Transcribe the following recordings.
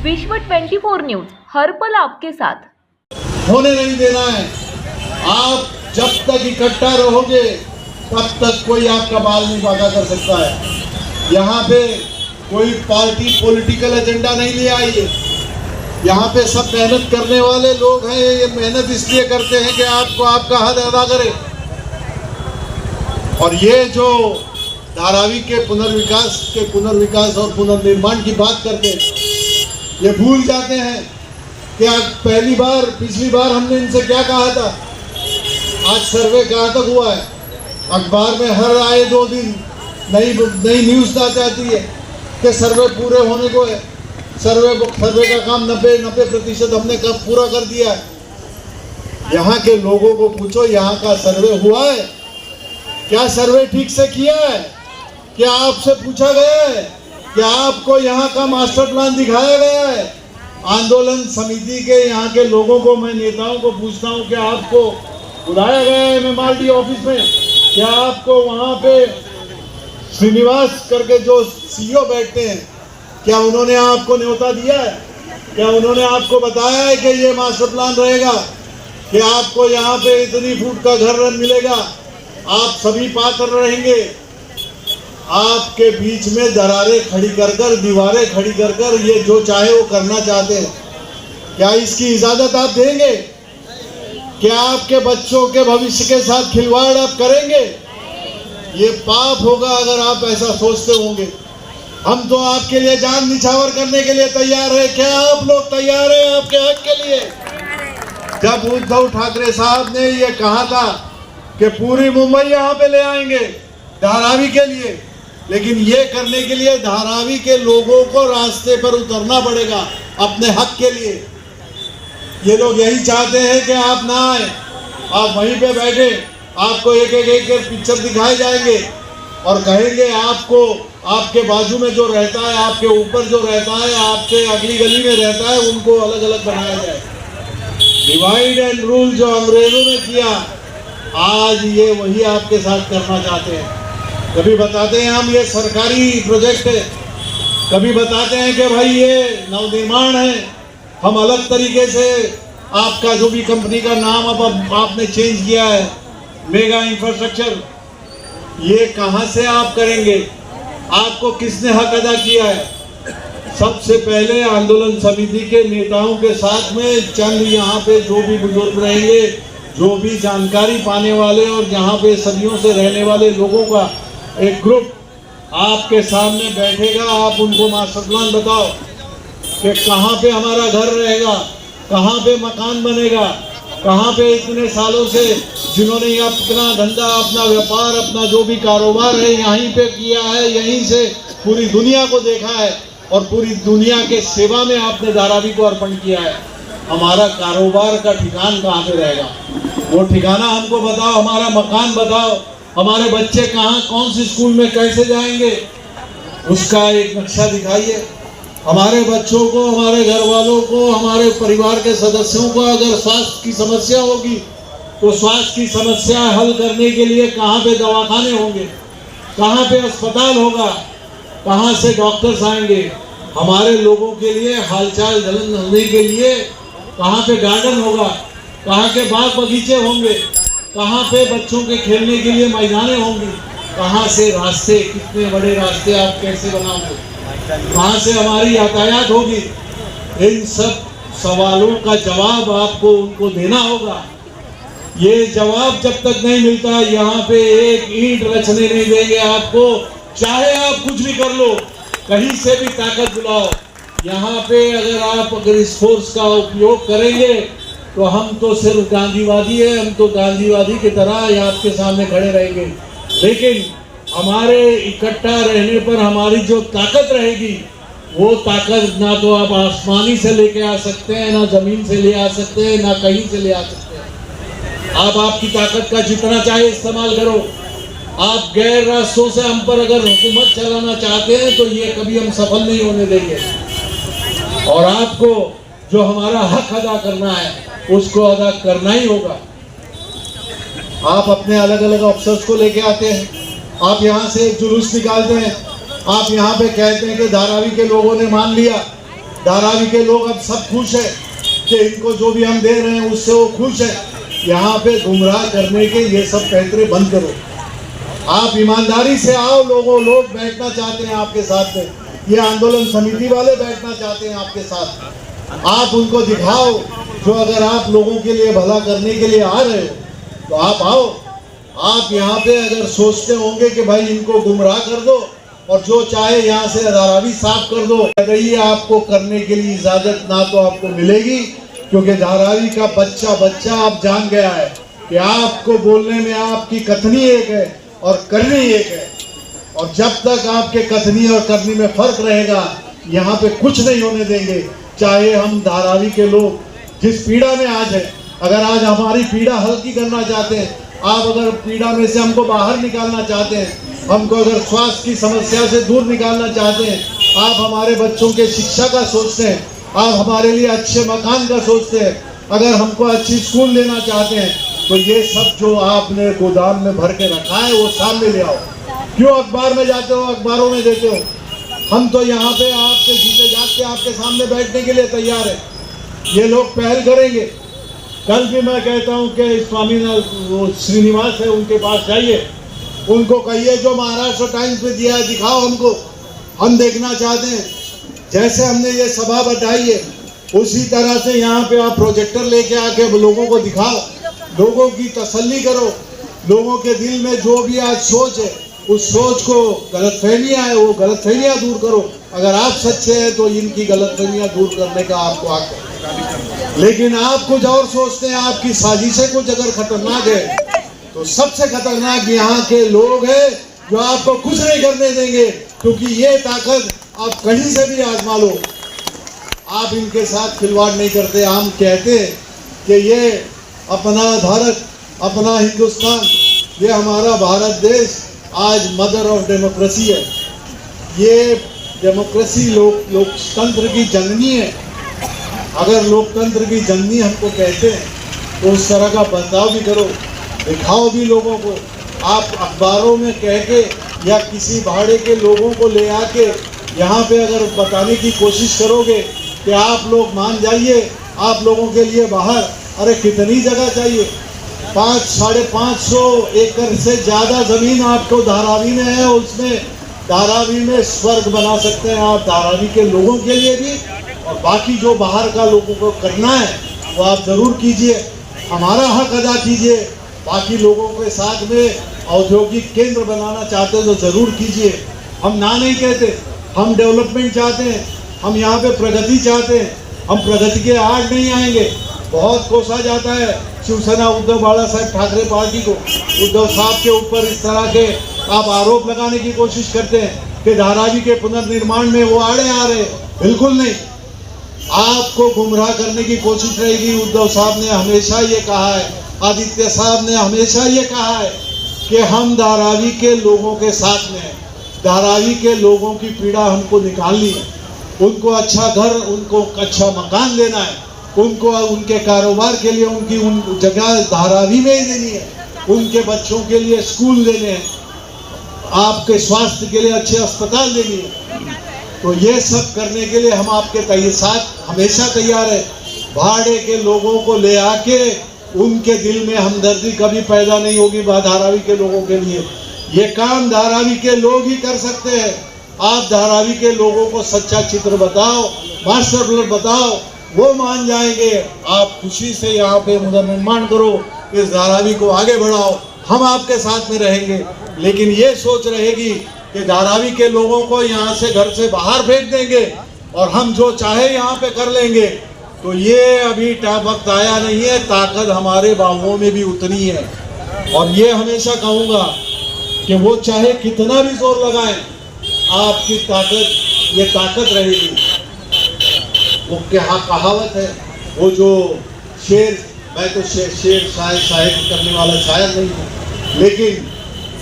विश्व 24 न्यूज हर पल आपके साथ। होने नहीं देना है। आप जब तक इकट्ठा रहोगे तब तक कोई आपका बाल नहीं बांका कर सकता है। यहाँ पे कोई पार्टी पॉलिटिकल एजेंडा नहीं ले आई है। यहाँ पे सब मेहनत करने वाले लोग हैं। ये मेहनत इसलिए करते हैं कि आपको आपका हक अदा करें। और ये जो धारावी के पुनर्विकास और पुनर्निर्माण की बात करते हैं, ये भूल जाते हैं कि पिछली बार हमने इनसे क्या कहा था। आज सर्वे कहाँ तक हुआ है? अखबार में हर आए 2 दिन नई न्यूज़ आ जाती है कि सर्वे पूरे होने को है। सर्वे का काम 90% हमने कब पूरा कर दिया है। यहाँ के लोगों को पूछो, यहाँ का सर्वे हुआ है? क्या सर्वे ठीक से किया है? क्या आपसे पूछा गया है? क्या आपको यहाँ का मास्टर प्लान दिखाया गया है? आंदोलन समिति के यहाँ के लोगों को, मैं नेताओं को पूछता हूँ, क्या आपको बुलाया गया है MMRD ऑफिस में? क्या आपको वहाँ पे श्रीनिवास करके जो CEO बैठते हैं, क्या उन्होंने आपको न्योता दिया है? क्या उन्होंने आपको बताया है कि ये मास्टर प्लान रहेगा, कि आपको यहाँ पे इतनी फुट का घर मिलेगा, आप सभी पात्र रहेंगे? आपके बीच में दरारें खड़ी कर दीवारें खड़ी कर ये जो चाहे वो करना चाहते हैं। क्या इसकी इजाजत आप देंगे? क्या आपके बच्चों के भविष्य के साथ खिलवाड़ आप करेंगे? ये पाप होगा अगर आप ऐसा सोचते होंगे। हम तो आपके लिए जान निछावर करने के लिए तैयार है। क्या आप लोग तैयार हैं आपके हक के लिए? जब उद्धव ठाकरे साहब ने ये कहा था कि पूरी मुंबई यहाँ पे ले आएंगे धारावी के लिए, लेकिन ये करने के लिए धारावी के लोगों को रास्ते पर उतरना पड़ेगा अपने हक के लिए। ये लोग यही चाहते हैं कि आप ना आए, आप वहीं पे बैठे, आपको एक पिक्चर दिखाए जाएंगे और कहेंगे आपको, आपके बाजू में जो रहता है, आपके ऊपर जो रहता है, आपके अगली गली में रहता है, उनको अलग अलग बनाया जाए। डिवाइड एंड रूल जो अंग्रेजों ने किया, आज ये वही आपके साथ करना चाहते हैं। कभी बताते हैं हम ये सरकारी प्रोजेक्ट है, कभी बताते हैं कि भाई ये नवनिर्माण है, हम अलग तरीके से आपका जो भी कंपनी का नाम अब आपने चेंज किया है, मेगा इंफ्रास्ट्रक्चर, ये कहाँ से आप करेंगे? आपको किसने हक अदा किया है? सबसे पहले आंदोलन समिति के नेताओं के साथ में चंद यहाँ पे जो भी बुजुर्ग रहेंगे, जो भी जानकारी पाने वाले और यहाँ पे सदियों से रहने वाले लोगों का एक ग्रुप आपके सामने बैठेगा। आप उनको मास्टर प्लान बताओ कि कहाँ पे हमारा घर रहेगा, कहाँ पे मकान बनेगा, कहाँ पे इतने सालों से जिन्होंने अपना धंधा, अपना व्यापार, अपना जो भी कारोबार है यहीं पे किया है, यहीं से पूरी दुनिया को देखा है और पूरी दुनिया के सेवा में आपने धारावी को अर्पण किया है। हमारा कारोबार का ठिकान कहाँ पे रहेगा? वो ठिकाना हमको बताओ, हमारा मकान बताओ, हमारे बच्चे कहाँ, कौन से स्कूल में कैसे जाएंगे, उसका एक नक्शा दिखाइए। हमारे बच्चों को, हमारे घर वालों को, हमारे परिवार के सदस्यों को अगर स्वास्थ्य की समस्या होगी तो स्वास्थ्य की समस्या हल करने के लिए कहाँ पे दवाखाने होंगे, कहाँ पे अस्पताल होगा, कहाँ से डॉक्टर्स आएंगे? हमारे लोगों के लिए हालचाल जानने के लिए कहाँ पे गार्डन होगा, कहाँ के बाग बगीचे होंगे, कहाँ पे बच्चों के खेलने के लिए मैदाने होंगी, कहाँ से रास्ते, कितने बड़े रास्ते आप कैसे बनाओगे, कहाँ से हमारी यातायात होगी? इन सब सवालों का जवाब आपको उनको देना होगा। ये जवाब जब तक नहीं मिलता, यहाँ पे एक ईंट रचने नहीं देंगे आपको। चाहे आप कुछ भी कर लो, कहीं से भी ताकत बुलाओ, यहाँ पे अगर इस फोर्स का उपयोग करेंगे तो हम तो सिर्फ गांधीवादी है, हम तो गांधीवादी की तरह आपके सामने खड़े रहेंगे। लेकिन हमारे इकट्ठा रहने पर हमारी जो ताकत रहेगी, वो ताकत ना तो आप आसमानी से लेके आ सकते हैं, ना जमीन से ले आ सकते हैं, ना कहीं से ले आ सकते हैं। आप आपकी ताकत का जितना चाहे इस्तेमाल करो। आप गैर रास्तों से हम पर अगर हुकूमत चलाना चाहते हैं तो ये कभी हम सफल नहीं होने देंगे। और आपको जो हमारा हक अदा करना है उसको अदा करना ही होगा। आप अपने अलग अलग अफसर्स को लेके आते हैं, आप यहाँ से एक जुलूस निकालते हैं, आप यहाँ पे कहते हैं कि धारावी के लोगों ने मान लिया, धारावी के लोग अब सब खुश है कि इनको जो भी हम दे रहे हैं उससे वो खुश है। यहाँ पे गुमराह करने के ये सब पैंतरे बंद करो। आप ईमानदारी से आओ, लोग बैठना चाहते हैं आपके साथ में, ये आंदोलन समिति वाले बैठना चाहते हैं आपके साथ। आप उनको दिखाओ जो अगर आप लोगों के लिए भला करने के लिए आ रहे हो तो आप आओ। आप यहाँ पे अगर सोचते होंगे कि भाई इनको गुमराह कर दो और जो चाहे यहाँ से धारावी साफ कर दो, ये आपको करने के लिए इजाजत ना तो आपको मिलेगी, क्योंकि धारावी का बच्चा अब जान गया है कि आपको बोलने में आपकी कथनी एक है और करनी एक है। और जब तक आपके कथनी और करनी में फर्क रहेगा, यहाँ पे कुछ नहीं होने देंगे। चाहे हम धारावी के लोग जिस पीड़ा में आज है, अगर आज हमारी पीड़ा हल्की करना चाहते हैं, आप अगर पीड़ा में से हमको बाहर निकालना चाहते हैं, हमको अगर स्वास्थ्य की समस्या से दूर निकालना चाहते हैं, आप हमारे बच्चों के शिक्षा का सोचते हैं, आप हमारे लिए अच्छे मकान का सोचते हैं, अगर हमको अच्छी स्कूल देना चाहते हैं, तो ये सब जो आपने गोदाम में भर के रखा है वो सामने ले आओ। क्यों अखबार में जाते हो, अखबारों में देते हो? हम तो यहाँ पे आपके जीते जागते आपके सामने बैठने के लिए तैयार है। ये लोग पहल करेंगे। कल भी मैं कहता हूँ कि स्वामीनाथन श्रीनिवास है, उनके पास जाइए, उनको कहिए जो महाराष्ट्र टाइम्स में दिया है दिखाओ हमको, हम देखना चाहते हैं। जैसे हमने ये सभा बताई है उसी तरह से यहाँ पे आप प्रोजेक्टर लेके आके लोगों को दिखाओ, लोगों की तसल्ली करो, लोगों के दिल में जो भी आज सोच है उस सोच को गलतफहमियाँ है वो गलतफहमियाँ दूर करो। अगर आप सच्चे हैं तो इनकी गलतफहमियाँ दूर करने का आपको हक है। लेकिन आप कुछ और सोचते हैं, आपकी साजिशें कुछ अगर खतरनाक है तो सबसे खतरनाक यहाँ के लोग हैं जो आपको कुछ नहीं करने देंगे, क्योंकि ये ताकत आप कहीं से भी आजमा लो, आप इनके साथ खिलवाड़ नहीं करते। हम कहते हैं कि ये अपना भारत, अपना हिंदुस्तान, ये हमारा भारत देश आज मदर ऑफ डेमोक्रेसी है। ये डेमोक्रेसी लोकतंत्र की जननी है। अगर लोकतंत्र की जननी हमको कहते हैं तो उस तरह का बर्ताव भी करो, दिखाओ भी लोगों को। आप अखबारों में कह के या किसी भाड़े के लोगों को ले आके यहाँ पे अगर बताने की कोशिश करोगे कि आप लोग मान जाइए, आप लोगों के लिए बाहर, अरे कितनी जगह चाहिए? 500-550 एकड़ से ज़्यादा ज़मीन आपको धारावी में है, उसमें धारावी में स्वर्ग बना सकते हैं आप, धारावी के लोगों के लिए भी, और बाकी जो बाहर का लोगों को करना है वो आप ज़रूर कीजिए, हमारा हक अदा कीजिए। बाकी लोगों के साथ में औद्योगिक केंद्र बनाना चाहते हो तो ज़रूर कीजिए। हम ना नहीं कहते, हम डेवलपमेंट चाहते हैं, हम यहाँ पे प्रगति चाहते हैं, हम प्रगति के आड़ नहीं आएंगे। बहुत कोसा जाता है शिवसेना उद्धव बाला साहब ठाकरे पार्टी को, उद्धव साहब के ऊपर इस तरह के आप आरोप लगाने की कोशिश करते हैं कि धारावी के पुनर्निर्माण में वो आड़े आ रहे। बिल्कुल नहीं, आपको गुमराह करने की कोशिश रहेगी। उद्धव साहब ने हमेशा ये कहा है, आदित्य साहब ने हमेशा ये कहा है कि हम धारावी के लोगों के साथ में हैं। धारावी के लोगों की पीड़ा हमको निकालनी है, उनको अच्छा घर, उनको अच्छा मकान देना है, उनको उनके कारोबार के लिए उनकी उन जगह धारावी में ही देनी है, उनके बच्चों के लिए स्कूल देने हैं, आपके स्वास्थ्य के लिए अच्छे अस्पताल देनी है। तो ये सब करने के लिए हम आपके साथ हमेशा तैयार है। भाड़े के लोगों को ले आके उनके दिल में हमदर्दी कभी पैदा नहीं होगी धारावी के लोगों के लिए। ये काम धारावी के लोग ही कर सकते हैं। आप धारावी के लोगों को सच्चा चित्र बताओ, मास्टर प्लान बताओ, वो मान जाएंगे। आप खुशी से यहाँ पे पुनर्निर्माण करो, इस धारावी को आगे बढ़ाओ, हम आपके साथ में रहेंगे। लेकिन ये सोच रहेगी कि धारावी के लोगों को यहाँ से घर से बाहर फेंक देंगे और हम जो चाहे यहाँ पे कर लेंगे, तो ये अभी वक्त आया नहीं है। ताकत हमारे बाहुओं में भी उतनी है, और ये हमेशा कहूँगा कि वो चाहे कितना भी जोर लगाएं, आपकी ताकत, ये ताकत रहेगी। वो क्या कहावत है, वो जो शेर, मैं तो शेर साहित्य करने वाला शायर नहीं हूँ, लेकिन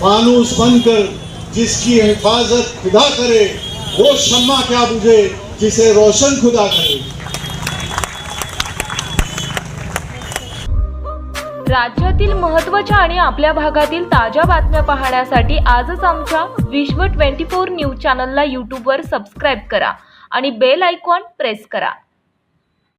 फानूस बनकर जिसकी हिफाजत खुदा करे, वो शम्मा क्या बुझे जिसे रोशन खुदा करे। राज्यातील महत्त्वाच्या आणि आपल्या भागातील ताज्या बातम्या पाहण्यासाठी आजच आमच्या विश्व 24 न्यूज चॅनलला यूट्यूबवर सबस्क्राईब करा आणि बेल आयकॉन प्रेस करा.